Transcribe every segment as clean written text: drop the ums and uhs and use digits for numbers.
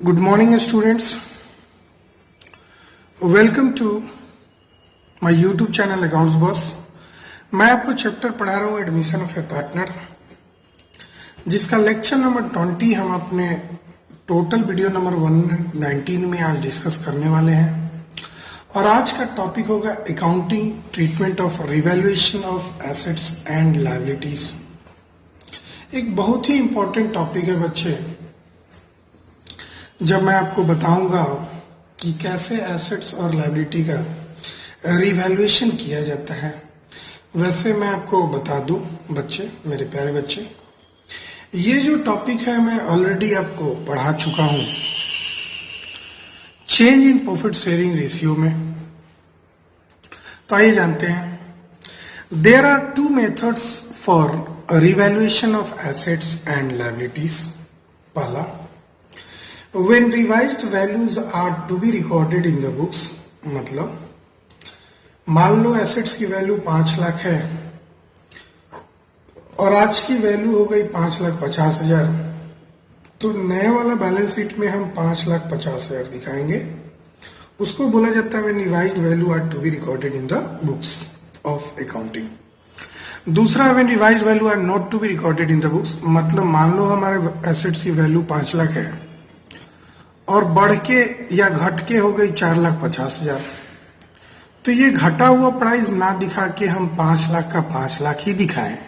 Good morning students, welcome to my YouTube channel accounts boss. मैं आपको chapter पढ़ा रहा हूँ एडमिशन ऑफ ए पार्टनर, जिसका लेक्चर नंबर 20 हम अपने टोटल वीडियो नंबर 119 में आज डिस्कस करने वाले हैं। और आज का टॉपिक होगा accounting treatment of revaluation of assets and liabilities. एक बहुत ही इंपॉर्टेंट टॉपिक है बच्चे। जब मैं आपको बताऊंगा कि कैसे एसेट्स और लायबिलिटी का रिवैल्यूएशन किया जाता है, वैसे मैं आपको बता दूं बच्चे, मेरे प्यारे बच्चे, ये जो टॉपिक है मैं ऑलरेडी आपको पढ़ा चुका हूं change in profit sharing ratio में। तो आइए जानते हैं। There are two methods for revaluation of assets and liabilities. पहला, when revised values are to be recorded in the books, मतलब मान लो एसेट्स की वैल्यू 5 लाख है और आज की वैल्यू हो गई 5,50,000, तो नया वाला बैलेंस शीट में हम 5,50,000 दिखाएंगे। उसको बोला जाता है when revised value are to be recorded in the books of accounting। दूसरा, when revised value are not to be recorded in the books, मतलब मान लो हमारे एसेट्स की वैल्यू 5 लाख है और बढ़ के या घट के हो गई 4,50,000, तो ये घटा हुआ प्राइस ना दिखा के हम 5 लाख का 5 लाख ही दिखाएं,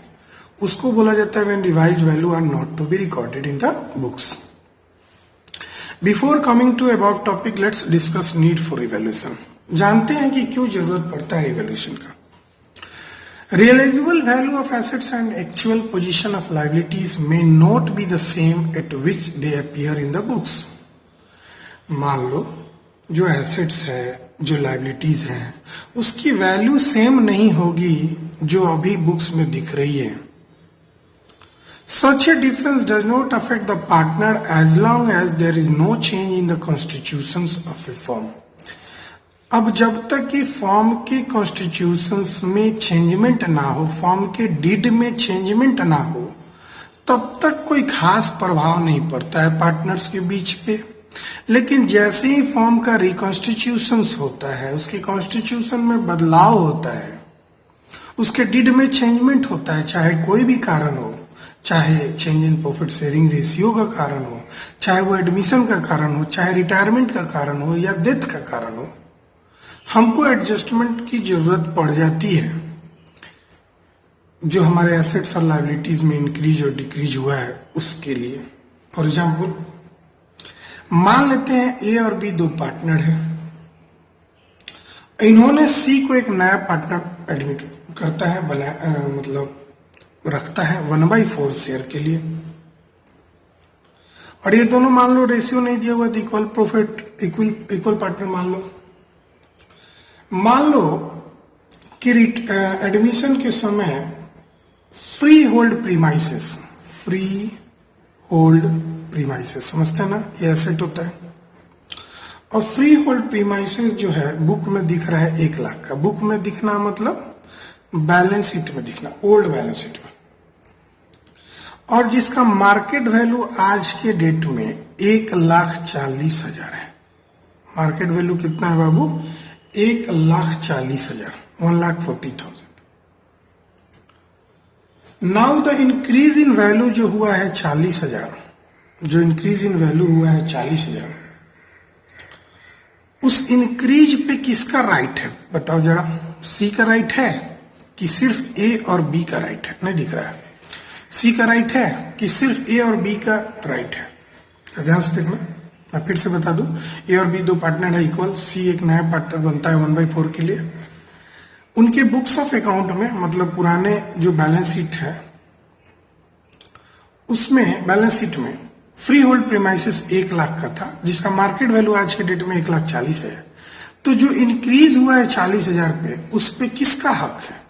उसको बोला जाता है when revised value are not to be recorded in the books. Before coming to about topic, let's discuss need for revaluation. जानते हैं कि क्यों जरूरत पड़ता है रिवैल्यूएशन का। Realisable value of assets and actual position of liabilities may not be the same at which they appear in the books. मान लो जो एसेट्स है, जो लायबिलिटीज है, उसकी वैल्यू सेम नहीं होगी जो अभी बुक्स में दिख रही है। Such a difference does not affect the partner as long as there is no change in the constitutions of a firm। अब जब तक कि फॉर्म के कॉन्स्टिट्यूशंस में चेंजमेंट ना हो, फॉर्म के डीड में चेंजमेंट ना हो, तब तक कोई खास प्रभाव नहीं पड़ता है पार्टनर्स के बीच पे। लेकिन जैसे ही फॉर्म का रिकॉन्स्टिट्यूशन होता है, उसके कॉन्स्टिट्यूशन में बदलाव होता है, उसके डीड में चेंजमेंट होता है, चाहे कोई भी कारण हो, चाहे change in profit sharing ratio का कारण हो, चाहे वो एडमिशन का कारण हो, चाहे रिटायरमेंट का कारण हो या डेथ का कारण हो, हमको एडजस्टमेंट की जरूरत पड़ जाती है। जो हमारे एसेट्स और लायबिलिटीज में इंक्रीज और डिक्रीज हुआ है उसके लिए। फॉर एग्जाम्पल, मान लेते हैं ए और बी दो पार्टनर हैं। इन्होंने सी को एक नया पार्टनर एडमिट करता है, मतलब रखता है 1/4 शेयर के लिए। और ये दोनों मान लो रेशियो नहीं दिया हुआ, इक्वल प्रॉफिट, इक्वल पार्टनर मान लो कि एडमिशन के समय फ्री होल्ड प्रीमाइसेस समझते हैं ना, ये एसेट होता है। और फ्री होल्ड प्रीमाइसेस जो है बुक में दिख रहा है 1 लाख का। बुक में दिखना मतलब बैलेंस शीट में दिखना, ओल्ड बैलेंस शीट में। और जिसका मार्केट वैल्यू आज के डेट में 1,40,000 है। मार्केट वैल्यू कितना है बाबू? 1,40,000, 1,40,000। Now the increase in value जो हुआ है 40,000, जो इंक्रीज इन वैल्यू हुआ है 40,000, उस इंक्रीज पे किसका राइट है बताओ जरा? सी का राइट है कि सिर्फ ए और बी का राइट है? नहीं दिख रहा है। सी का राइट है कि सिर्फ ए और बी का राइट है? ध्यान से देखना, मैं फिर से बता दूं, ए और बी दो पार्टनर है इक्वल, सी एक नया पार्टनर बनता है 1/4 के लिए। उनके बुक्स ऑफ अकाउंट में, मतलब पुराने जो बैलेंस शीट है उसमें, बैलेंस शीट में फ्री होल्ड प्रीमाइसेस 1 लाख का था, जिसका मार्केट वैल्यू आज के डेट में 1,40,000 है। तो जो इंक्रीज हुआ है 40,000 पे, उस पे किसका हक है?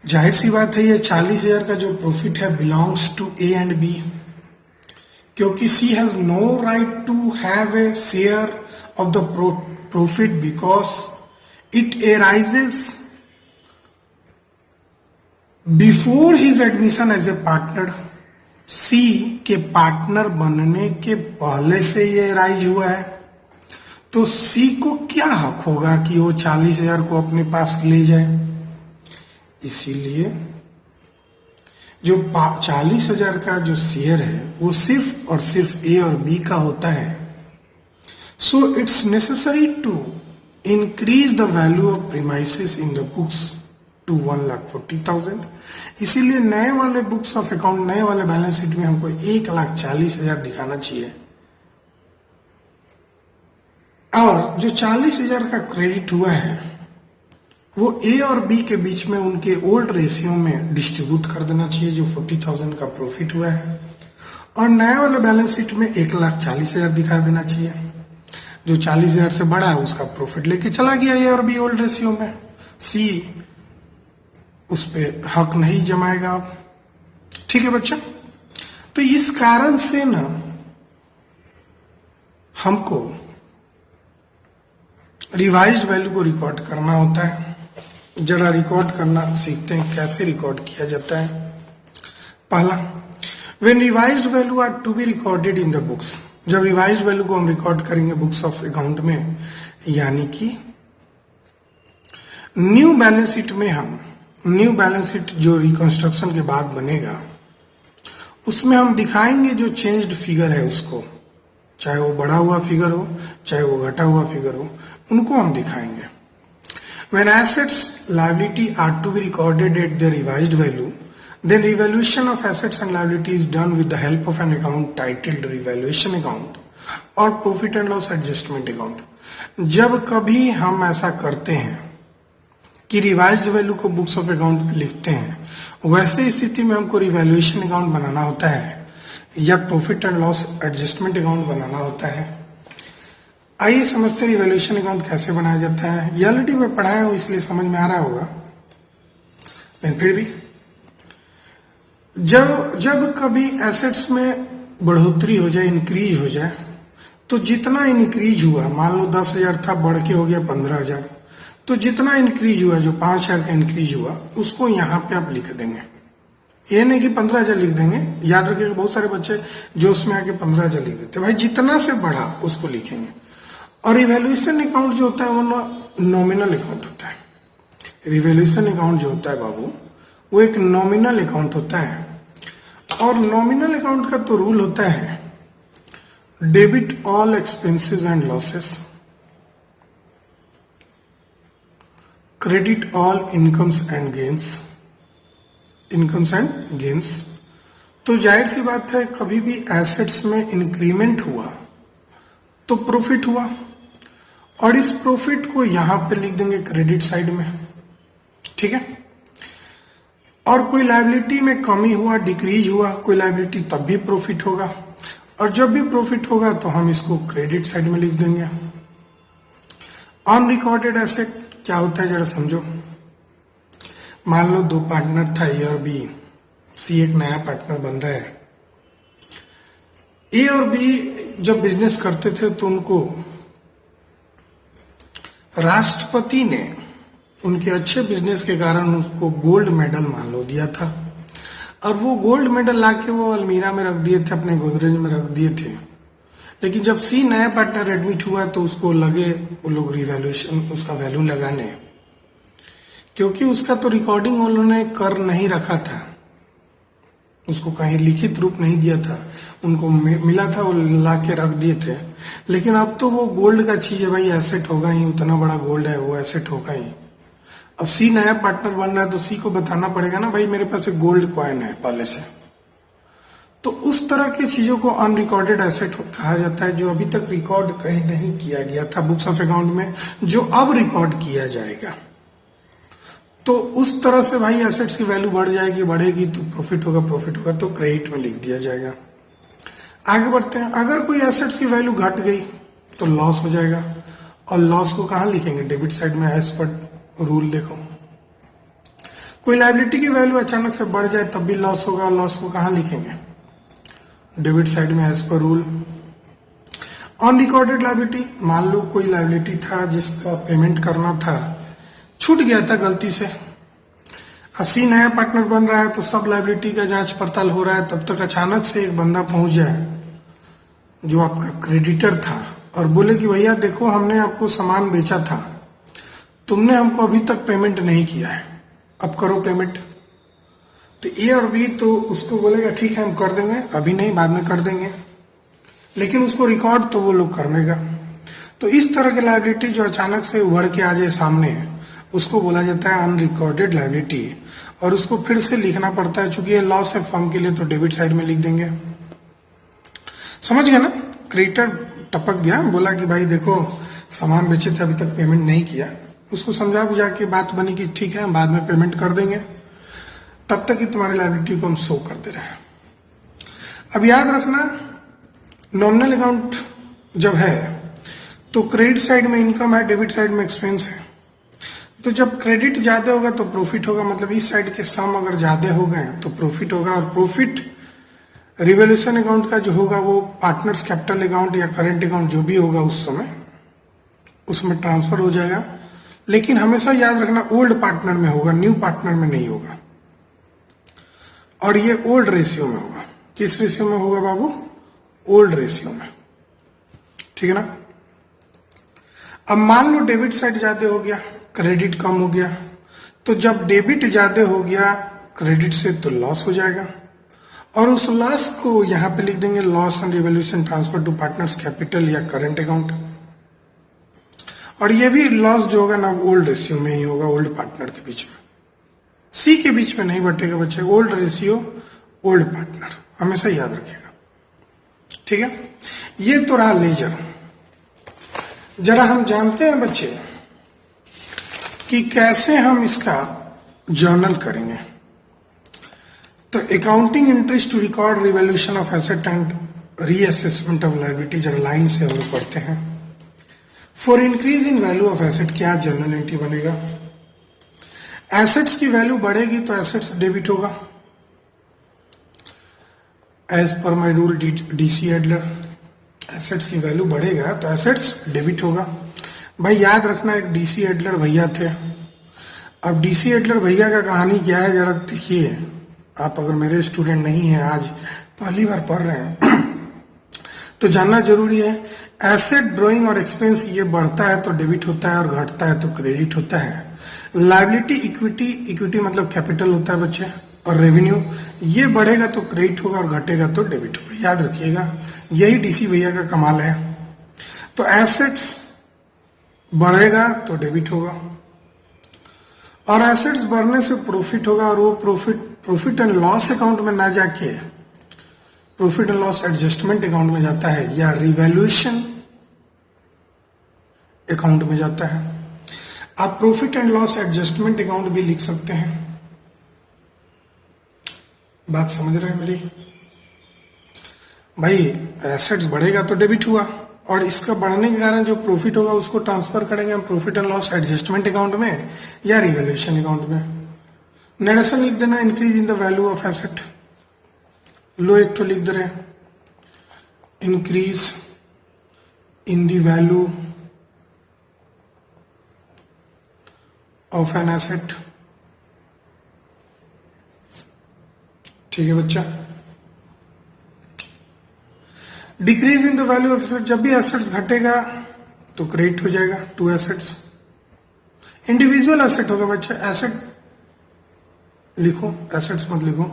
जाहिर सी बात है ये 40,000 का जो प्रॉफिट है belongs to A and B, क्योंकि C has no right to have a share of the profit because it arises before his admission as a partner। C C के पार्टनर बनने के पहले से ये राइज हुआ है, तो सी को क्या हक होगा कि वो 40,000 को अपने पास ले जाए। इसीलिए जो 40,000 का जो शेयर है वो सिर्फ और सिर्फ ए और बी का होता है। So it's necessary to increase the value of premises in the books to 1,40,000। इसीलिए नए वाले बुक्स ऑफ अकाउंट, नए वाले बैलेंस शीट में हमको 1,40,000 दिखाना चाहिए, और जो 40,000 का क्रेडिट हुआ है वो ए और बी के बीच में उनके ओल्ड रेशियो में डिस्ट्रीब्यूट कर देना चाहिए, जो 40,000 का प्रॉफिट हुआ है, और नया वाला बैलेंस शीट में 1,40,000 दिखा देना चाहिए। जो 40,000 से बड़ा है उसका प्रॉफिट लेके चला गया ए और बी ओल्ड रेशियो में, सी उस पे हक नहीं जमाएगा। ठीक है बच्चा, तो इस कारण से ना हमको रिवाइज्ड वैल्यू को रिकॉर्ड करना होता है। जरा रिकॉर्ड करना सीखते हैं, कैसे रिकॉर्ड किया जाता है। पहला, when revised value are to be recorded in the books, जब रिवाइज्ड वैल्यू को हम रिकॉर्ड करेंगे बुक्स ऑफ अकाउंट में, यानी कि न्यू बैलेंस शीट में, हम न्यू बैलेंस शीट जो रिकंस्ट्रक्शन के बाद बनेगा उसमें हम दिखाएंगे जो चेंज्ड फिगर है उसको, चाहे वो बढ़ा हुआ फिगर हो चाहे वो घटा हुआ फिगर हो, उनको हम दिखाएंगे। When assets liability are to be recorded at their revised value, then revaluation of assets and liability is done with the help of an account titled revaluation account or profit and loss adjustment account। जब कभी हम ऐसा करते हैं कि revised value को books of account में लिखते हैं, वैसे स्थिति में हमको रिवैल्यूएशन अकाउंट बनाना होता है या profit and loss adjustment account बनाना होता है। आइए समझते हैं रिवैल्यूएशन अकाउंट कैसे बनाया जाता है। रियलिटी में पढ़ाया हूं इसलिए समझ में आ रहा होगा, लेकिन फिर भी जब कभी एसेट्स में बढ़ोतरी हो जाए, इंक्रीज हो जाए, तो जितना इंक्रीज हुआ, मान लो 10,000 था बढ़ के हो गया 15,000, तो जितना इंक्रीज हुआ, जो 5,000 का इंक्रीज हुआ, उसको यहाँ पे आप लिख देंगे। ये नहीं कि 15,000 लिख देंगे, याद रखिएगा बहुत सारे बच्चे जो उसमें आके 15,000 लिख देते, भाई जितना से बढ़ा उसको लिखेंगे। और रिवैल्यूएशन अकाउंट जो होता है वो नॉमिनल अकाउंट होता है। रिवैल्यूएशन अकाउंट जो होता है बाबू, वो एक नॉमिनल अकाउंट होता है, और नॉमिनल अकाउंट का तो रूल होता है debit all expenses and losses, credit all incomes and gains. तो जाहिर सी बात है, कभी भी एसेट्स में इंक्रीमेंट हुआ तो प्रॉफिट हुआ, और इस प्रॉफिट को यहां पे लिख देंगे क्रेडिट साइड में। ठीक है, और कोई लायबिलिटी में कमी हुआ, डिक्रीज हुआ कोई लायबिलिटी, तब भी प्रॉफिट होगा, और जब भी प्रॉफिट होगा तो हम इसको क्रेडिट साइड में लिख देंगे। अनरिकॉर्डेड एसेट क्या होता है जरा समझो। मान लो 2 पार्टनर था, ए और बी, सी एक नया पार्टनर बन रहा है। ए और बी जब बिजनेस करते थे तो उनको राष्ट्रपति ने उनके अच्छे बिजनेस के कारण उसको गोल्ड मेडल मान लो दिया था, और वो गोल्ड मेडल लाके वो अलमीरा में रख दिए थे, अपने गोदरेज में रख दिए थे। लेकिन जब सी नया पार्टनर एडमिट हुआ तो उसको लगे वो लोग रिवैल्यूएशन उसका वैल्यू लगाने, क्योंकि उसका तो रिकॉर्डिंग उन्होंने कर नहीं रखा था, उसको कहीं लिखित रूप नहीं दिया था, उनको मिला था, वो ला के रख दिए थे। लेकिन अब तो वो गोल्ड का चीज है भाई, एसेट होगा ही, उतना बड़ा गोल्ड है वो एसेट होगा ही। अब सी नया पार्टनर बन रहा है तो सी को बताना पड़ेगा ना, भाई मेरे पास एक गोल्ड कॉइन है पहले से। तो उस तरह की चीजों को अनरिकॉर्डेड एसेट कहा जाता है, जो अभी तक रिकॉर्ड कहीं नहीं किया गया था बुक्स ऑफ अकाउंट में, जो अब रिकॉर्ड किया जाएगा। तो उस तरह से भाई एसेट्स की वैल्यू बढ़ जाएगी, बढ़ेगी तो प्रॉफिट होगा तो क्रेडिट में लिख दिया जाएगा। आगे बढ़ते हैं। अगर कोई एसेट्स की वैल्यू घट गई तो लॉस हो जाएगा, और लॉस को कहां लिखेंगे, डेबिट साइड में, एज पर रूल देखो। कोई लायबिलिटी की वैल्यू अचानक से बढ़ जाए तब भी लॉस होगा, लॉस को कहां लिखेंगे, डेबिट साइड में, as per rule. Unrecorded liability, मान लो कोई लायबिलिटी था जिसका पेमेंट करना था, छूट गया था गलती से, अब सी नया पार्टनर बन रहा है तो सब लाइबिलिटी का जांच पड़ताल हो रहा है, तब तक अचानक से एक बंदा पहुंच जाए जो आपका क्रेडिटर था और बोले कि भैया देखो हमने आपको सामान बेचा था, तुमने हमको अभी तक पेमेंट नहीं किया है, अब करो पेमेंट। तो ए और बी तो उसको बोलेगा ठीक है हम कर देंगे, अभी नहीं बाद में कर देंगे, लेकिन उसको रिकॉर्ड तो वो लोग करने का। तो इस तरह की लाइबिलिटी जो अचानक से उभर के आ जाए सामने, उसको बोला जाता है अनरिकॉर्डेड लाइबिलिटी, और उसको फिर से लिखना पड़ता है। चूंकि ये लॉस है फर्म के लिए तो डेबिट साइड में लिख देंगे। समझ गए ना? क्रेडिटर टपक गया, बोला कि भाई देखो सामान बेचे थे अभी तक पेमेंट नहीं किया, उसको समझा बुझा के बात बनी कि ठीक है बाद में पेमेंट कर देंगे, तब तक ही तुम्हारी लाइबिलिटी को हम शो कर दे रहे हैं। अब याद रखना, नॉमिनल अकाउंट जब है तो क्रेडिट साइड में इनकम है, डेबिट साइड में एक्सपेंस है। तो जब क्रेडिट ज्यादा होगा तो प्रॉफिट होगा, मतलब इस साइड के सम अगर ज्यादा हो गए तो प्रॉफिट होगा, और प्रॉफिट रिवोल्यूशन अकाउंट का जो होगा वो पार्टनर्स कैपिटल अकाउंट या करेंट अकाउंट जो भी होगा उस समय उसमें ट्रांसफर हो जाएगा। लेकिन हमेशा याद रखना ओल्ड पार्टनर में होगा, न्यू पार्टनर में नहीं होगा, और ये ओल्ड रेशियो में होगा। किस रेशियो में होगा बाबू? ओल्ड रेशियो में, ठीक है ना? अब मान लो डेबिट साइड ज्यादा हो गया, क्रेडिट कम हो गया, तो जब डेबिट ज्यादा हो गया क्रेडिट से तो लॉस हो जाएगा, और उस लॉस को यहां पे लिख देंगे loss on revaluation transfer to partners capital या करंट अकाउंट। और ये भी लॉस जो होगा ना ओल्ड रेशियो में ही होगा, ओल्ड पार्टनर के बीच में, सी के बीच में नहीं बटेगा बच्चे। ओल्ड रेशियो ओल्ड पार्टनर हमेशा याद रखिएगा, ठीक है? ये तो रहा लेजर। जरा हम जानते हैं बच्चे कि कैसे हम इसका जर्नल करेंगे। तो accounting interest to record revaluation of asset and reassessment of liability, जरा लाइन से हम लोग पढ़ते हैं। For increase in value of asset क्या जर्नल एंट्री बनेगा? एसेट्स की वैल्यू बढ़ेगी तो एसेट्स डेबिट होगा, as per my rule DC adler. Assets की वैल्यू बढ़ेगा तो एसेट्स डेबिट होगा। भाई याद रखना, एक डीसी एडलर भैया थे। अब डीसी एडलर भैया का कहानी क्या है जरा देखिए। आप अगर मेरे स्टूडेंट नहीं हैं, आज पहली बार पढ़ रहे हैं तो जानना जरूरी है। एसेट ड्रॉइंग और एक्सपेंस ये बढ़ता है तो डेबिट होता है, और घटता है तो क्रेडिट होता है। लायबिलिटी इक्विटी, इक्विटी मतलब कैपिटल होता है बच्चे, और रेवेन्यू ये बढ़ेगा तो क्रेडिट होगा और घटेगा तो डेबिट होगा। याद रखिएगा, यही डीसी भैया का कमाल है। तो एसेट्स बढ़ेगा तो डेबिट होगा, और एसेट्स बढ़ने से प्रॉफिट होगा, और वो प्रॉफिट एंड लॉस अकाउंट में ना जाके profit and loss adjustment account में जाता है, या रिवैल्यूएशन अकाउंट में जाता है। आप profit and loss adjustment account भी लिख सकते हैं। बात समझ रहे हैं मेरी? भाई एसेट्स बढ़ेगा तो डेबिट हुआ, और इसका बढ़ने के कारण जो प्रॉफिट होगा उसको ट्रांसफर करेंगे हम profit and loss adjustment account में या रिवैल्यूएशन अकाउंट में। नरेशन लिख देना, increase in the value of asset. लो एक तो लिख दे रहे, increase in the value of an asset. ठीक है बच्चा? Decrease in the value of asset, जब भी एसेट्स घटेगा तो क्रेडिट हो जाएगा टू एसेट्स। इंडिविजुअल एसेट होगा बच्चा, एसेट लिखो, एसेट्स मत लिखो,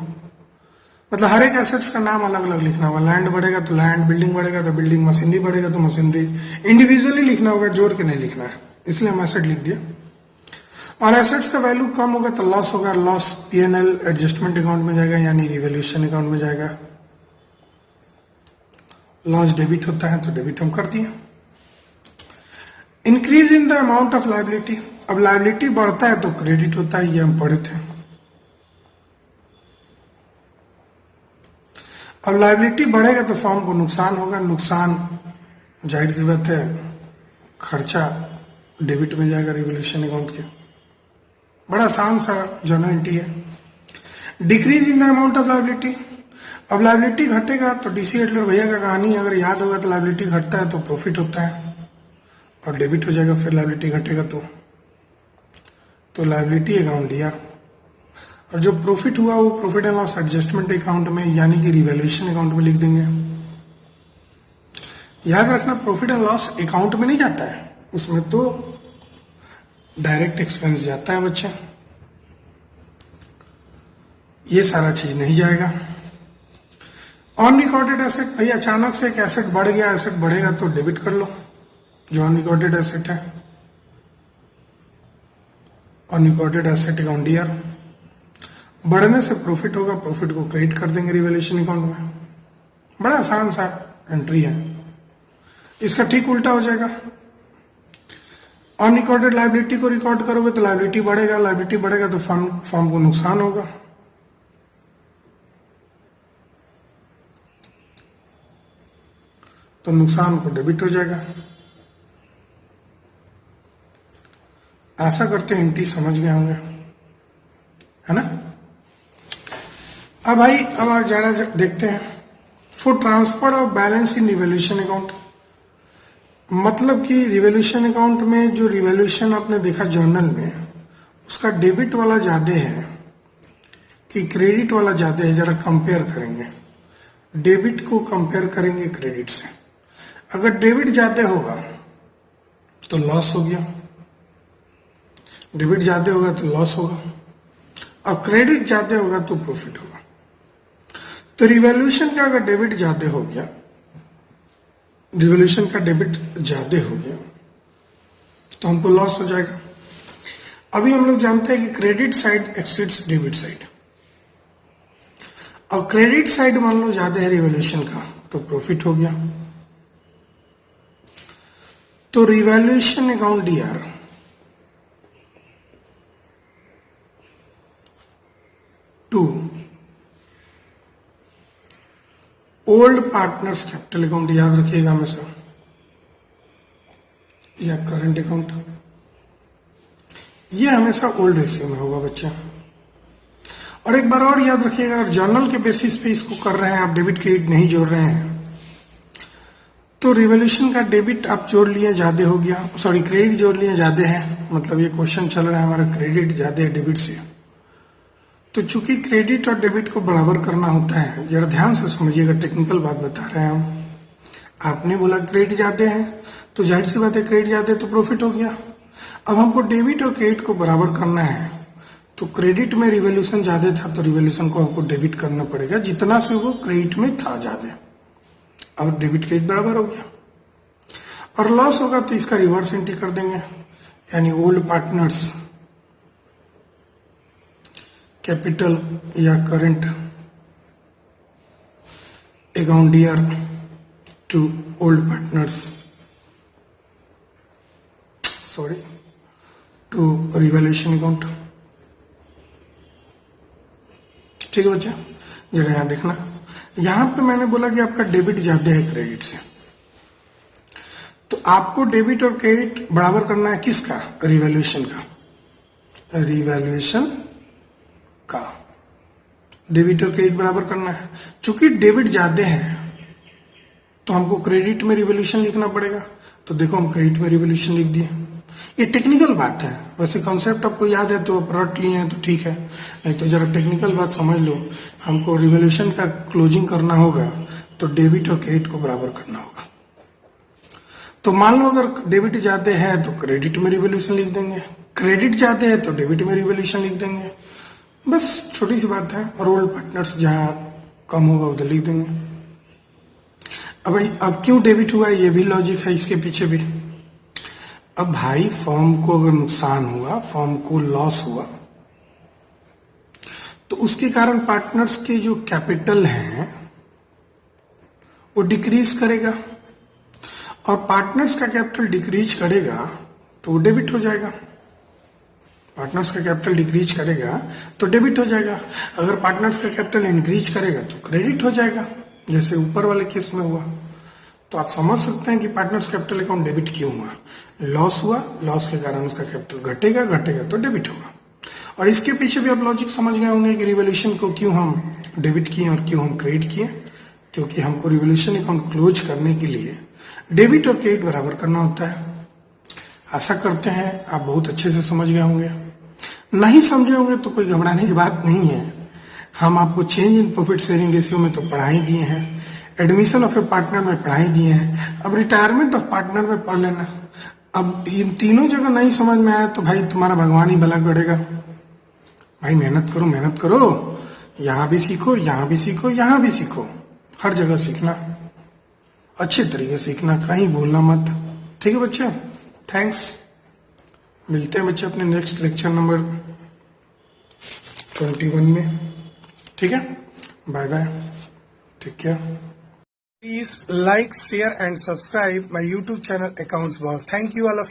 मतलब हर एक एसेट्स का नाम अलग अलग लिखना होगा। लैंड बढ़ेगा तो लैंड, बिल्डिंग बढ़ेगा तो बिल्डिंग, मशीनरी बढ़ेगा तो मशीनरी। इंडिविजुअली लिखना होगा, जोड़ के नहीं लिखना है, इसलिए हम एसेट लिख दिया। और एसेट्स का वैल्यू कम होगा तो लॉस होगा, लॉस पीएनएल एडजस्टमेंट अकाउंट में जाएगा, यानी रिवैल्यूएशन अकाउंट में जाएगा। लॉस डेबिट होता है तो डेबिट हम कर दिए। Increase in the amount of liability, अब लायबिलिटी बढ़ता है तो क्रेडिट होता है, ये हम पढ़े थे। अब लायबिलिटी बढ़ेगा तो फर्म को नुकसान होगा, नुकसान जाहिर सी बात है खर्चा डेबिट में जाएगा रिवोल्यूशन अकाउंट के। बड़ा आसान सा जर्नल एंट्री है। Decrease in the amount of liability, अब लायबिलिटी घटेगा तो डीसी एडलर भैया का कहानी अगर याद होगा तो लायबिलिटी घटता है तो प्रॉफिट होता है और डेबिट हो जाएगा, फिर लायबिलिटी घटेगा तो लायबिलिटी अकाउंट दिया। और जो प्रॉफिट हुआ वो profit and loss adjustment account में यानी कि रिवैल्यूएशन अकाउंट में लिख देंगे। याद रखना प्रॉफिट एंड लॉस अकाउंट में नहीं जाता है, उसमें तो डायरेक्ट एक्सपेंस जाता है बच्चा, ये सारा चीज नहीं जाएगा। ऑन रिकॉर्डेड एसेट, भाई अचानक से एक एसेट बढ़ गया, एसेट बढ़ेगा तो डेबिट कर लो जो ऑन रिकॉर्डेड एसेट है। On recorded asset account DR, बढ़ने से प्रॉफिट होगा, प्रॉफिट को क्रेडिट कर देंगे रिवैल्यूएशन अकाउंट में। बड़ा आसान सा एंट्री है। इसका ठीक उल्टा हो जाएगा, ऑन रिकॉर्डेड लायबिलिटी को रिकॉर्ड करोगे तो लायबिलिटी बढ़ेगा, लायबिलिटी बढ़ेगा तो फर्म को नुकसान होगा। तो नुकसान को डेबिट हो जाएगा। ऐसा करते एंट्री समझ गए होंगे, है ना। अब भाई अब आप जरा देखते हैं for transfer of balance in revaluation account, मतलब कि रिवैल्यूएशन अकाउंट में जो रिवैल्यूएशन आपने देखा जर्नल में, उसका डेबिट वाला ज्यादा है कि क्रेडिट वाला ज्यादा है, जरा कंपेयर करेंगे। डेबिट को कंपेयर करेंगे क्रेडिट से। अगर डेबिट ज्यादा होगा तो लॉस हो गया, डेबिट ज्यादा होगा तो लॉस होगा, और क्रेडिट ज्यादा होगा तो प्रॉफिट होगा। तो रिवैल्यूएशन का अगर डेबिट ज्यादा हो गया, रिवैल्यूएशन का डेबिट ज्यादा हो गया तो हमको लॉस हो जाएगा। अभी हम लोग जानते हैं कि credit side exceeds debit side, और क्रेडिट साइड मान लो ज्यादा है रिवैल्यूएशन का तो प्रॉफिट हो गया। तो revaluation account DR to old partners capital account, याद रखिएगा हमेशा, या करंट अकाउंट, ये हमेशा ओल्ड रेशियो में होगा बच्चा। और एक बार और याद रखिएगा, अगर जर्नल के बेसिस पे इसको कर रहे हैं आप, डेबिट क्रेडिट नहीं जोड़ रहे हैं, तो रिवैल्यूएशन का डेबिट आप जोड़ लिए ज्यादा हो गया, सॉरी क्रेडिट जोड़ लिए ज्यादा है, मतलब ये क्वेश्चन चल रहा है हमारा क्रेडिट ज्यादा है डेबिट से। तो चूंकि क्रेडिट और डेबिट को बराबर करना होता है, जरा ध्यान से समझिएगा, टेक्निकल बात बता रहे हैं हम। आपने बोला क्रेडिट ज्यादा है तो जाहिर सी बात है क्रेडिट ज्यादा है तो प्रॉफिट हो गया। अब हमको डेबिट और क्रेडिट को बराबर करना है, तो क्रेडिट में रिवैल्यूएशन ज्यादा था तो रिवैल्यूएशन को हमको डेबिट करना पड़ेगा जितना से वो क्रेडिट में था ज्यादा। अब डेबिट क्रेडिट बराबर हो गया। और लॉस होगा तो इसका रिवर्स एंट्री कर देंगे, यानी ओल्ड पार्टनर्स कैपिटल या current account DR to old partners, sorry to revaluation account. ठीक है बच्चा, जरा यहां देखना, यहां पे मैंने बोला कि आपका डेबिट ज्यादा है क्रेडिट से, तो आपको डेबिट और क्रेडिट बराबर करना है किसका, रिवैल्यूएशन का, रिवैल्यूएशन का डेबिट और क्रेडिट बराबर करना है। चूंकि डेबिट ज्यादा है तो हमको क्रेडिट में रिवैल्यूएशन लिखना पड़ेगा, तो देखो हम क्रेडिट में रिवैल्यूएशन लिख दिए। ये टेक्निकल बात है, वैसे कॉन्सेप्ट आपको याद है तो रट लिए हैं तो ठीक है, नहीं तो जरा टेक्निकल बात समझ लो। हमको रिवैल्यूएशन का क्लोजिंग करना होगा तो डेबिट और क्रेडिट को बराबर करना होगा। तो मान लो अगर डेबिट ज्यादा है तो क्रेडिट में रिवैल्यूएशन लिख देंगे, क्रेडिट ज्यादा है तो डेबिट में रिवैल्यूएशन लिख देंगे, बस छोटी सी बात है। और ओल्ड पार्टनर्स जहां कम होगा उधर लिख देंगे। अब भाई अब क्यों डेबिट हुआ ये भी लॉजिक है इसके पीछे भी। अब भाई फर्म को अगर नुकसान हुआ, फर्म को लॉस हुआ, तो उसके कारण पार्टनर्स के जो कैपिटल है वो डिक्रीज करेगा, और पार्टनर्स का कैपिटल डिक्रीज करेगा तो वो डेबिट हो जाएगा। पार्टनर्स का कैपिटल डिक्रीज करेगा तो डेबिट हो जाएगा, अगर पार्टनर्स का कैपिटल इंक्रीज करेगा तो क्रेडिट हो जाएगा, जैसे ऊपर वाले केस में हुआ। तो आप समझ सकते हैं कि पार्टनर्स कैपिटल अकाउंट डेबिट क्यों हुआ। लॉस हुआ, लॉस के कारण उसका कैपिटल घटेगा, घटेगा तो डेबिट होगा। और इसके पीछे भी आप लॉजिक समझ गए होंगे कि रिवैल्यूएशन को क्यों हम डेबिट किए और क्यों हम क्रेडिट किए, क्योंकि हमको रिवैल्यूएशन अकाउंट क्लोज करने के लिए डेबिट और क्रेडिट बराबर करना होता है। आशा करते हैं आप बहुत अच्छे से समझ गए होंगे। नहीं समझे होंगे तो कोई घबराने की बात नहीं है। हम आपको change in profit sharing ratio में तो पढ़ा ही दिए हैं, एडमिशन ऑफ ए पार्टनर में पढ़ा ही दिए हैं, अब रिटायरमेंट ऑफ पार्टनर में पढ़ लेना। अब इन तीनों जगह नहीं समझ में आया तो भाई तुम्हारा भगवान ही भला करेगा। भाई मेहनत करो, मेहनत करो, यहाँ भी सीखो, यहाँ भी सीखो, यहाँ भी सीखो, हर जगह सीखना, अच्छे तरीके से सीखना, कहीं भूलना मत। ठीक है बच्चे, थैंक्स। मिलते हैं बच्चे अपने नेक्स्ट लेक्चर नंबर 21 में। ठीक है, bye bye, take care. Please like, share and subscribe my YouTube channel accounts boss. Thank you all of